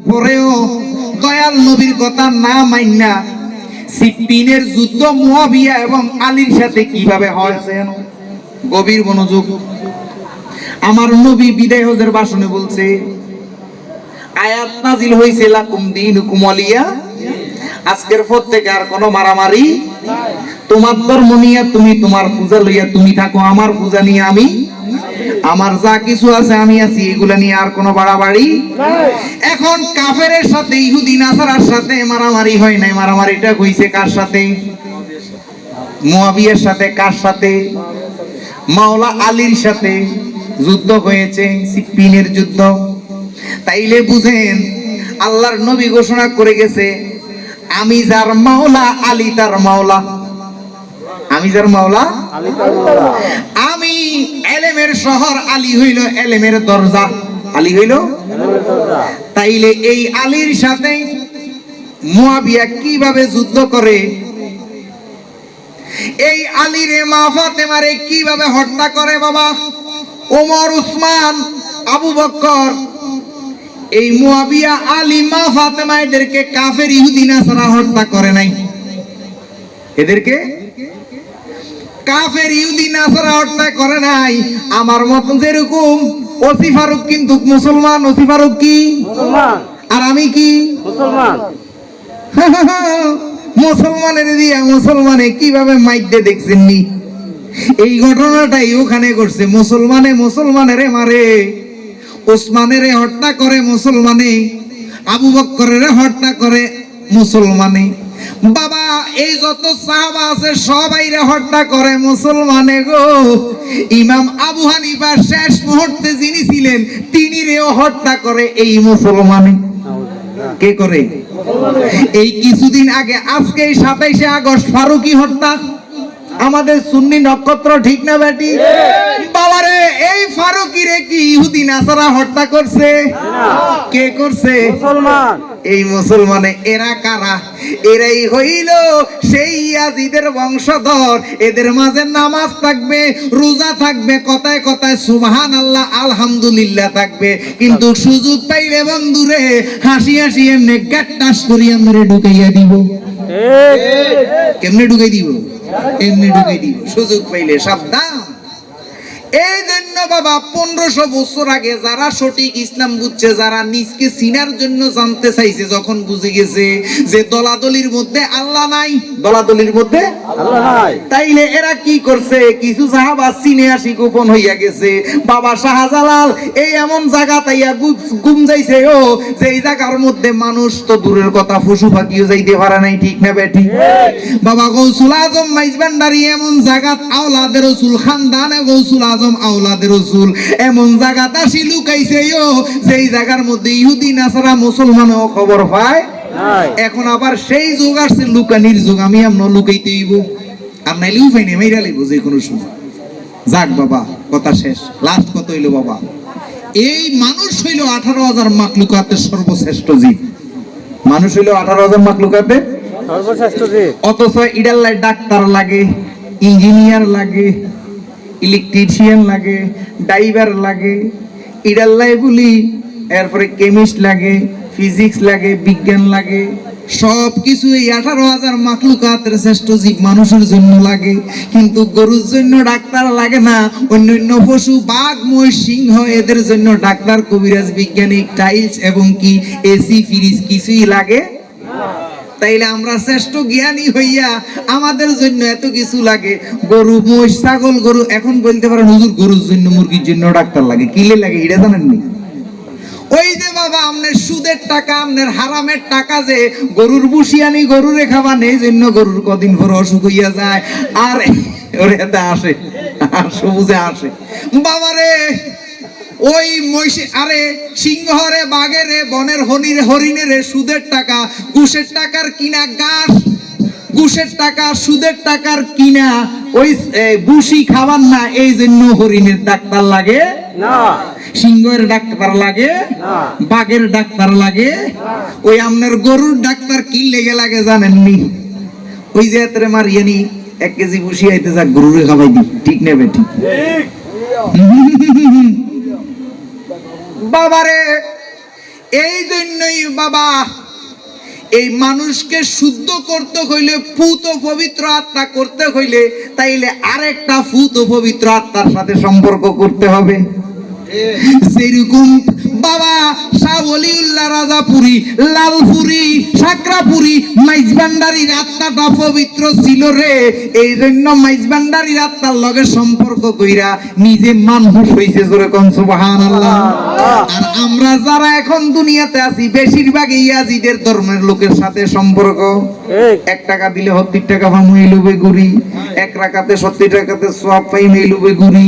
পরেও দয়াল নবীর কথা না মাইনা সিফিনের যুদ্ধ মুয়াবিয়া এবং আলীর সাথে কিভাবে হয় গভীর মনোযোগ। আমার নবী বিদায় হজের ভাষণে বলছে, আয়াত নাজিল হইছে লাকুম দীনুকুম ওয়ালিয়া, আজকের পর থেকে আর কোনো মারামারি, তোমার ধর্ম নিয়ে তুমি তোমার পূজা লইয়া তুমি থাকো, আমার পূজা নিয়ে আমি, আমার যা কিছু আছে আমি আছি, এগুলা নিয়ে আর কোনো বাড়াবাড়ি। এখন কাফেরের সাথে ইহুদি নাসারার সাথে মারামারি হয় নাই, মারামারিটা হইছে কার সাথে? মুয়াবিয়ার সাথে। কার সাথে? মাওলা আলীর সাথে যুদ্ধ হয়েছে, সিফিনের যুদ্ধ। তাইলে বুঝেন আল্লাহর নবী ঘোষণা করে গেছে, আমি যার মাওলা আলী তার মাওলা। আমি যার মাওলা আলী তার মাওলা। আমি এলেমের শহর, আলী হইল এলেমের দরজা। আলী হইল এলেমের দরজা। তাইলে এই আলীর সাথে মুয়াবিয়া কিভাবে যুদ্ধ করে? এই আলীরে মা ফাতেমারে কিভাবে হত্যা করে বাবা? ওমর, উসমান, আবু বকর, এই মুয়াবিয়া, আলী, মা ফাতেমা এদেরকে কাফের ইহুদি নাসারা হত্যা করে নাই। এদেরকে কাফের ইহুদি নাসারা হত্যা করে নাই। আমার মত যেরকম ওসি ফারুক কিন্তু মুসলমান। ওসি ফারুক কি মুসলমান? আর আমি কি মুসলমান? মুসলমানের দিয়া মুসলমানে কিভাবে মাইতে দেখছেন নি? এই ঘটনাটাই ওখানে ঘটছে। মুসলমানের মারে, ওসমানের হত্যা করে মুসলমানে, আবু বকরের হত্যা করে মুসলমানে। বাবা এই যত সাহাবা আছে সবাইরে হত্যা করে মুসলমানে গো। ইমাম আবু হানিফা শেষ মুহূর্তে যিনি ছিলেন তিনিরেও হত্যা করে এই মুসলমানে। কে করে? এই কিছুদিন আগে, আজকে 27শে আগস্ট ফারুকি হত্যা, আমাদের সুন্নি নক্ষত্র, ঠিক না বেটি? বাবারে এই ফারুকিরে কি ইহুদি নাসারা হত্যা করছে? কে করছে? মুসলমান। এই মুসলমানে। এরা কারা? এরাই হইল সেই ইয়াজিদের বংশধর। এদের মাঝে নামাজ থাকবে, রোজা থাকবে, কথায় কথায় সুবহানাল্লাহ আলহামদুলিল্লাহ থাকবে, কিন্তু সুযোগ পাইলে বন্ধুরে হাসি হাসি এমনি গাট্টাস করিয়া মেরে ঢুকাইয়া দিব। কেমনে ঢুকাই দিব? এমনি ঢুকাই দিব সুযোগ পাইলে। সাবধান। এই জন্য বাবা 1500 বছর আগে যারা সঠিক ইসলাম বুঝছে, যারা নিজকে চিনার জন্য জানতে চাইছে, যখন বুঝে গেছে যে দলাদলির মধ্যে আল্লাহ নাই, দলাদলির মধ্যে আল্লাহ নাই, তাইলে এরা কি করছে? কিছু সাহাবা চিনে আসি গোপন হইয়া গেছে। বাবা শাহজালাল এই এমন জায়গা তাইয়া গুম যাইছে ও, যে এই জায়গার মধ্যে মানুষ তো দূরের কথা পশু পাখিও যাইতে পারে নাই, ঠিক না বেটি? বাবা গৌসুল আজম মাইজবান্ডারি এমন জায়গা, আওলাদের রাসূল খানদানে গৌসুল আজম আওলাদের রাসূল এমন জায়গাটা সি লুকাইছে ও, যেই জায়গার মধ্যে ইহুদি নাসারা মুসলমানও খবর পায় নাই। এখন আবার সেই যুগ আসছে লুকানির যুগ। আমি আমনো লুকাইতে হইব, আর নাইলে উপায় নেই, মাইরা লইব যে কোনো সময়। যাক বাবা, কথা শেষ। লাস্ট কত হইল বাবা? এই মানুষ হইল 18,000 মাখলুকাতের সর্বশ্রেষ্ঠ জীব। মানুষ হইল 18,000 মাখলুকাতের সর্বশ্রেষ্ঠ জীব। অথচ ইডাল্লাই ডাক্তার লাগে, ইঞ্জিনিয়ার লাগে, ইলেকট্রিশিয়ান লাগে, ড্রাইভার লাগে, ইডাল্লাই বলি, এরপরে কেমিস্ট লাগে, ফিজিক্স লাগে, বিজ্ঞান লাগে, সব কিছু এই 18,000 মাখলুকাতের শ্রেষ্ঠ জীব মানুষের জন্য লাগে। কিন্তু গরুর জন্য ডাক্তার লাগে না, অন্যান্য পশু, বাঘ, মহিষ, সিংহ, এদের জন্য ডাক্তার, কবিরাজ, বিজ্ঞানিক, টাইলস এবং কি এসি, ফ্রিজ কিছুই লাগে। তাইলে আমরা শ্রেষ্ঠ জ্ঞানী হইয়া আমাদের জন্য এত কিছু লাগে। গরু, মহিষ, ছাগল, গরু, এখন বলতে পারেন হুজুর গরুর জন্য, মুরগির জন্য ডাক্তার লাগে, কিলে লাগে এটা জানেন নি? ওই যে বাবা আপনার সুদের টাকা, আপনার হারামের টাকা যে গরুর বুসিয়ানি গরুরে খাবার নেই জন্য গরুর কদিন পর অসুখ হইয়া যায়, আর ওরে এতে আসে, আর সবুজে আসে বাবারে। ওই মহিষে, আরে সিংহরে, বাঘেরে, বনের হরিণেরে সুদের টাকা, ঘুষের টাকার কিনা গাছ, ঘুষের টাকা, সুদের টাকার কিনা ওই বুসি খাবার না, এই জন্য হরিণের ডাক্তার লাগে না, সিংহের ডাক্তার লাগে না, বাঘের ডাক্তার লাগে। ওই আপনার গরুর ডাক্তার কি লেগে লাগে জানেননি? ওই যে এতরে মারিয়ানি 1 কেজি বুসি আইতে যা গরুরে খাওয়াই দি, ঠিক না বেটি? বাবারে এই জন্যই বাবা এই মানুষকে শুদ্ধ করতে হইলে পুত পবিত্র আত্মা করতে হইলে তাইলে আরেকটা পুত পবিত্র আত্মার সাথে সম্পর্ক করতে হবে। সেরকম বাবা শাহ ওলিউল্লাহ রাজাপুরী, লালপুরী, সাকরাপুরী, মাইজবান্ডারির আত্মাটা পবিত্র ছিল রে। এই জন্য মাইজবান্ডারির আত্মার লগে সম্পর্ক কইরা নিজে মানুষ হইছে, জোরে কোন সুবহানাল্লাহ। আর আমরা যারা এখন দুনিয়াতে আছি বেশিরভাগ ইয়াজিদের ধর্মের লোকের সাথে সম্পর্ক। 1 টাকা দিলে 70 টাকা ভাঙিয়ে লুবে গুড়ি, 1 রাকাতে 70 টাকাতে সওয়াব পাই লুবে গুড়ি।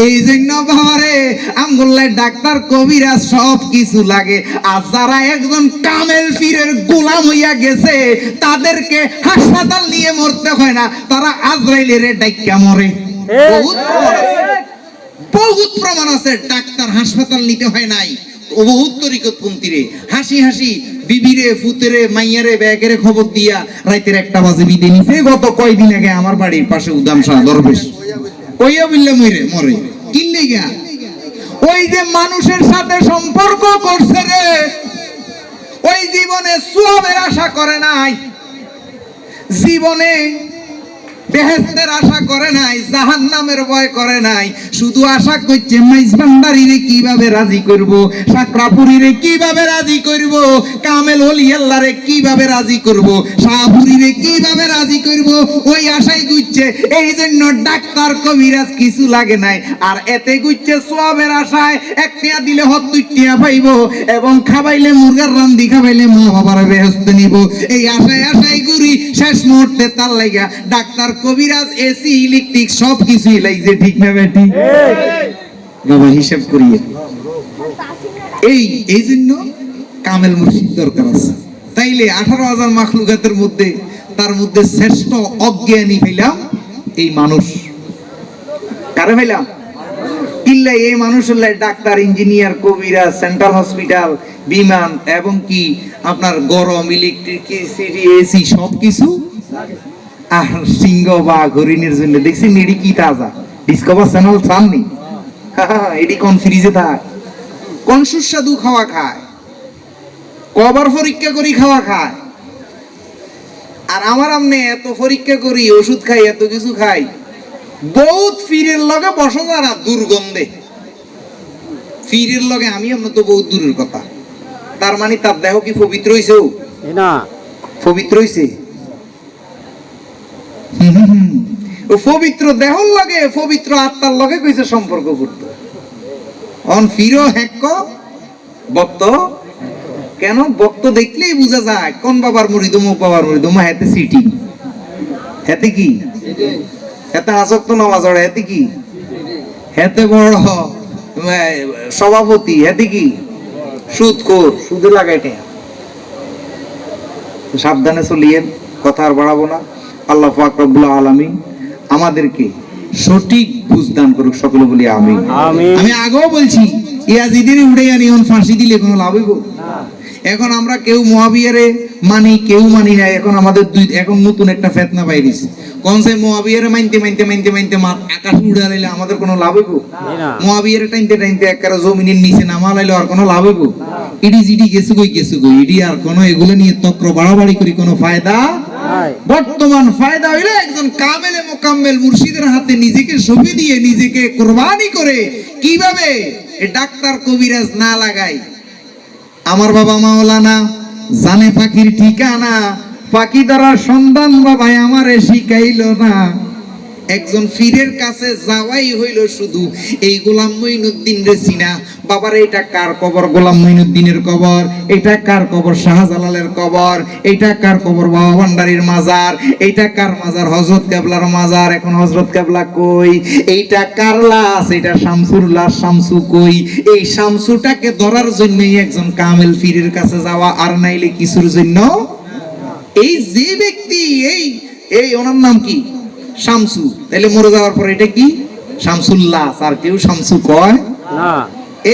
এই জন্য বাবারে আমগুল্লাহ ডাক্তার কবিরাজ সব কিছু লাগে। আর যারা একজন কামেল পীরের গোলাম হইয়া গেছে তাদেরকে হাসপাতাল নিয়ে মরতে হয় না, তারা আজরাইলের ডাইক্কা মরে। বহুত প্রমাণ আছে ডাক্তার হাসপাতাল নিতে হয় নাই। ও বহুত তরিকতপন্থী রে হাসি হাসি বিবিরে ফুতেরে মাইয়ারে ব্যাগেরে খবর দিয়া রাতের 1টা বাজে বিদে নিছে। গত কয়দিন আগে আমার বাড়ির পাশে উদাম শাহ দরবেশ কইয়া বিল্লা মরে কিনলে গা। ওই যে মানুষের সাথে সম্পর্ক করছে রে, ওই জীবনে সওয়াবের আশা করে নাই, জীবনে বেহেশতের আশা করে নাই, জাহান্নামের ভয় করে নাই, শুধু আশা করছে মাইজবান্ডারিরে কিভাবে রাজি করব, সাকরাপুরীরে কিভাবে রাজি করব, কামেল ওলি আল্লাহরে কিভাবে রাজি করব, শাহপুরীরে কিভাবে রাজি করব, ওই আশাই গুচ্ছে। এই জন্য ডাক্তার কবিরাজ কিছু লাগে নাই। আর এতে গুচ্ছে সওয়াবের আশায় 1 টিয়া দিলে 70 টিয়া পাইব, এবং খাবাইলে মুরগার রান্দি খাবাইলে মা বাবার বেহেশত নিব। এই আশায় আশায় গুরি শেষ মুহূর্তে তার লাগা ডাক্তার কবিরাজ এসি ইলেকট্রিক সব কিছুই লাগছে। ঠিক না বেটি? বাবা হিসাব করিয়ে এই জন্য কামেল মুর্শিদ দরকার আছে। তাইলে 18,000 মাখলুকাতের মধ্যে তার মধ্যে শ্রেষ্ঠ অজ্ঞানী হইলাম এই মানুষ। কারে হইলাম? কিল্লা এই মানুষ হলে ডাক্তার, ইঞ্জিনিয়ার, কবিরাজ, সেন্ট্রাল হসপিটাল, বিমান এবং কি আপনার গরম ইলেকট্রিসিটি এসি সব কিছু। আর সিংহ বা হরিণের জন্য দেখছি এডি কি তাজা ডিসকভার চ্যানেল সামনে এডি কোন ফ্রিজে থাক, কোন সুস্বাদু খাওয়া খায়, কবার পরীক্ষা করি খাওয়া খায়। আর আমার আমনে এত পরীক্ষা করি, ওষুধ খাই, এত কিছু খাই, বহুত ফিরের লগে বসো যারা দুর্গন্ধে। ফিরের লগে আমি আমরা তো বহুত দূরের কথা। তার মানে তার দেহ কি পবিত্র হইছে? না, পবিত্র হইছে। ও পবিত্র দেহর লগে পবিত্র আত্মার লগে কইছে সম্পর্ক করতে। অন ফিরো হেক ভক্ত কেন? ভক্ত দেখলেই বোঝা যায় কোন বাবার মুরিদ, মুখ বাবার মুরিদ। মা হেতে সিটি, হেতে কি, হেতে আসক্ত নামাজ পড়ে, হেতে কি, হেতে বড় সভাপতি, হেতে কি সুদখোর, সুদে লাগাইতে। সাবধানে চলিয়েন, কথা আর বাড়াবো না। আল্লাহ পাক রব্বুল আলামিন আমাদেরকে সঠিক বুঝদান করুক, সকলে বলি আমিন। আমি আগেও বলছি ইয়াজিদের উড়ে আনিয়ন ফাঁসি দিলে কোনো লাভ হইব না। এখন আমরা কেউ মুআবিয়ারে মানি, কেউ মানি না। এখন আমাদের এখন নতুন একটা ফিতনা বাইরিছে, কোন সে মুআবিয়ারে মানতে মানতে মানতে মানতে আকাশ উড়াইলে আমাদের কোনো লাভ হইব না। মুআবিয়ারে টাইনতে টাইনতে একবারে জমিনের নিচে নামালাইলে আর কোনো লাভ হইব? ইডি জিডি গেছে কই ইডি আর কোনো এগুলো নিয়ে তক্র বাড়াবাড়ি করি কোনো ফায়দা। বর্তমান ফায়দা হইলো একজন কামেলে মোকাম্মেল মুর্শিদের হাতে নিজেকে সঁপে দিয়ে নিজেকে কুরবানি করে কিভাবে ডাক্তার কবিরাজ না লাগাই। আমার বাবা মাওলানা জানে পাখির ঠিকানা, পাখি ধরার সন্ধান বাবাই আমারে শিখাইলো না। একজন ফিরের কাছে যাওয়াই হইল শুধু এই গোলাম মঈনুদ্দিন রে চিনা। বাবার এটা কার কবর? গোলাম মঈনুদ্দিনের কবর। এটা কার কবর? শাহজালালের কবর। এটা কার কবর? বাবা ভান্ডারীর মাজার। এটা কার মাজার? হযরত কেবলার মাজার। এখন হযরত কেবলা কই? এইটা কার লাশ? এটা শামসুর লাশ। শামসু কই? এই শামসুটাকে ধরার জন্যই একজন কামেল ফিরের কাছে যাওয়া, আর নাইলে কিছুর জন্য। এই যে ব্যক্তি এই ওনার নাম কি? শামসু। তাহলে মরে যাওয়ার পর এটা কি? শামসুল্লাহ। আর কেউ শামসু কয় না।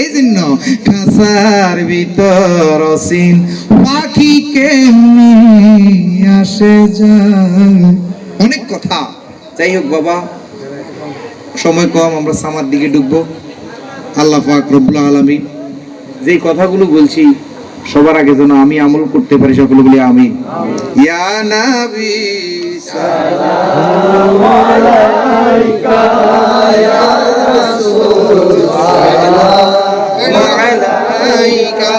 এই জন্য খাসার ভিতর অসীম পাখি কেমনি আসে যায়, অনেক কথা। যাই হোক বাবা, সময় কম, আমরা সামার দিকে ঢুকবো। আল্লাহ পাক রব্বুল আলামিন যে কথাগুলো বলছি সবার আগে যেন আমি আমল করতে পারি, সকলে বলি আমিন। ইয়া নবী সালাম আলাইকা, ইয়া রাসূল সালাম আলাইকা,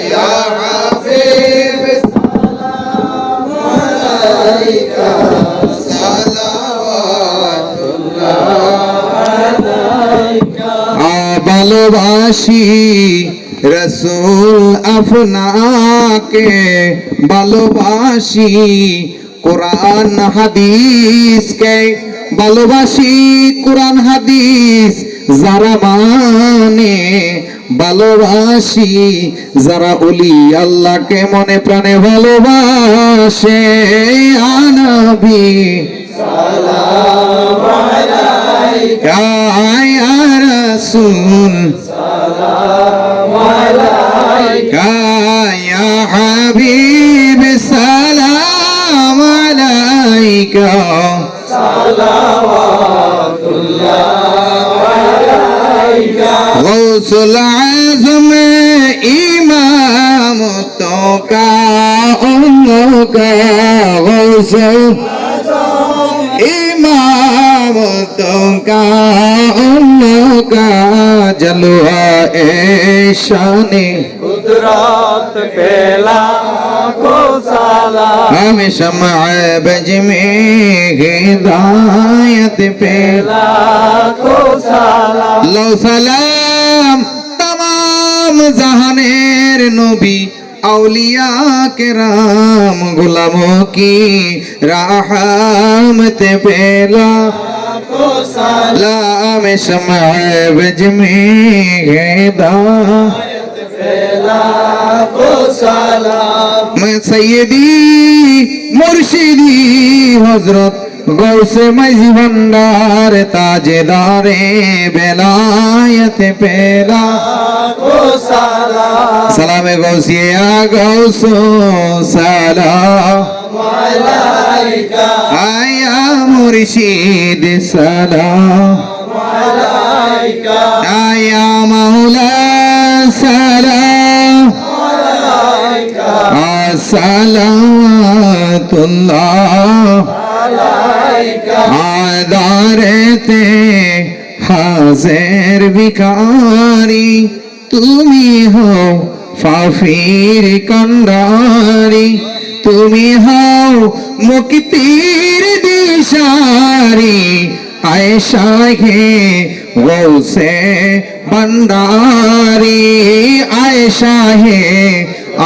ইয়া হাবিব সালাম আলাইকা, সালাওয়াতুল্লাহ আলাইকা। ভালোবাসি রসুল আপনাকে, ভালোবাসি কোরআন হাদিসকে, ভালোবাসি কোরআন হাদিস যারা মানে, ভালোবাসি যারা ওলি আল্লাহকে মনে প্রাণে ভালোবাসে। নবী সালাম আলাইকা, ইয়া রাসূল সালাম আলাইকা, ইয়া হাবিব সালাম আলাইকা, সালাওয়াতুল্লাহ আলাইকা। গৌসুল আজম ইমাম তো কা উনকা, গৌসুল इमाम तो का उनका जलवा ए शाने कुदरत पेला को साला, हमें शम्अ बज में हिदायत पेला को साला। लो सलाम तमाम जहानेर नबी औलिया के राम गुलामों की रहमत पेला को सलाम, शम्अ बज में हिदायत पेला को सलाम। मैं सैयदी मुर्शिदी हजरत गौसे मजी भंडार ताजेदारे बेलायत पेला को सलाम, सलाम गौसिया गौसो सलाम अलैका, आया मुर्शिद सलाम अलैका, आया मौला सलाम अलैका, सलावतुल्लाह आदारते हाजिर भिखारी, তুমি হও ফাফির কান্ডারি, তুমি হও মুক্তির দিশারি, আয়েশা হে গৌসে ভন্ডারি, আয়েশা হে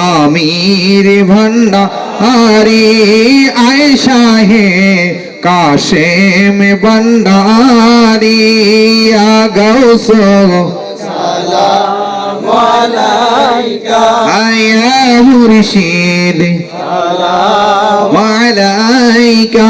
আমির ভন্ডারি, আয়েশা হে কাশেম ভন্ডারি, গৌসো সালাম আলাইকা, ইয়া মুর্শিদ সালাম আলাইকা,